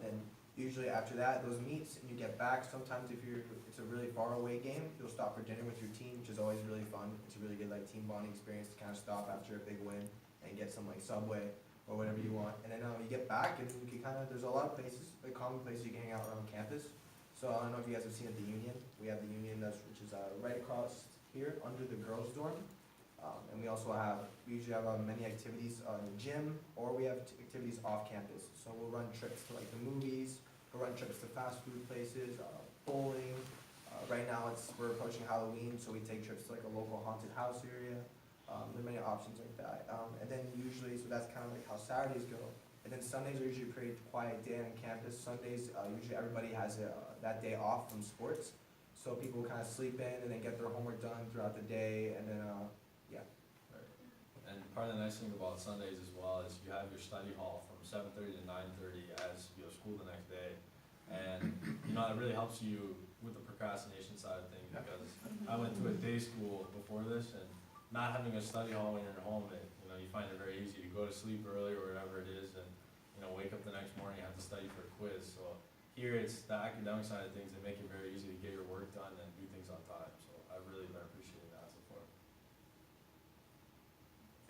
Then usually after that, those meets, and you get back. Sometimes if it's a really far away game, you'll stop for dinner with your team, which is always really fun. It's a really good like team bonding experience to kind of stop after a big win and get some like Subway or whatever you want. And then you get back, and you can kind of, there's a lot of places, like common places you can hang out around campus. So I don't know if you guys have seen at the Union. We have the Union, which is right across here under the girls' dorm. And we also we usually have many activities in the gym, or we have activities off campus. So we'll run trips to like the movies, we'll run trips to fast food places, bowling. Right now we're approaching Halloween, so we take trips to like a local haunted house area. There are many options like that. And then usually, so that's kind of like how Saturdays go. And then Sundays are usually a pretty quiet day on campus. Sundays, usually everybody has that day off from sports. So people kind of sleep in and then get their homework done throughout the day, and then, yeah. Right. And part of the nice thing about Sundays as well is you have your study hall from 7:30 to 9:30 as you have school the next day. And, it really helps you with the procrastination side of things, because I went to a day school before this, and not having a study hall when you're at home, you find it very easy to go to sleep early or whatever it is, and, wake up the next morning and have to study for a quiz. So here it's the academic side of things that make it very easy to get your work done and do things on time. So I've really been appreciating that so far.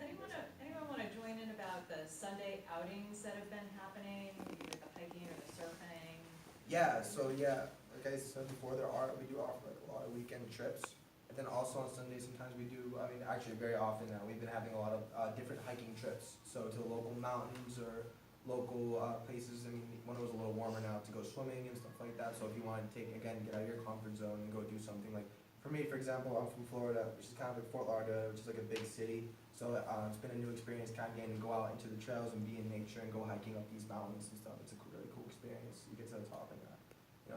Does anyone want to join in about the Sunday outings that have been happening, either the hiking or the surfing? Yeah, so like I said before, we do offer like a lot of weekend trips. And then also on Sundays, sometimes we do, actually very often now, we've been having a lot of different hiking trips. So to the local mountains or local places. When it was a little warmer now, to go swimming and stuff like that. So if you want to get out of your comfort zone and go do something like, for me, for example, I'm from Florida, which is kind of like Fort Lauderdale, which is like a big city. So it's been a new experience kind of getting to go out into the trails and be in nature and go hiking up these mountains and stuff. It's a really cool experience. You get to the top and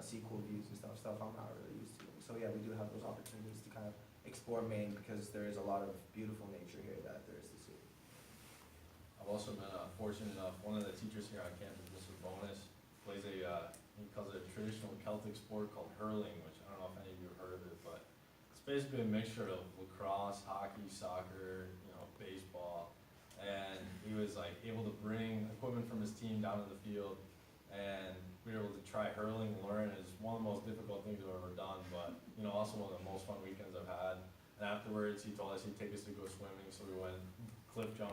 see cool views and stuff I'm not really used to. So yeah, we do have those opportunities to kind of explore Maine, because there is a lot of beautiful nature here that there is to see. I've also been fortunate enough, one of the teachers here on campus, Mr. Bonus, plays he calls it a traditional Celtic sport called hurling, which I don't know if any of you have heard of it, but it's basically a mixture of lacrosse, hockey, soccer, baseball. And he was like able to bring equipment from his team down to the field, and we were able to try hurling and learn. It's one of the most difficult things I've ever done, but also one of the most fun weekends I've had. And afterwards he told us he'd take us to go swimming, so we went cliff jumping.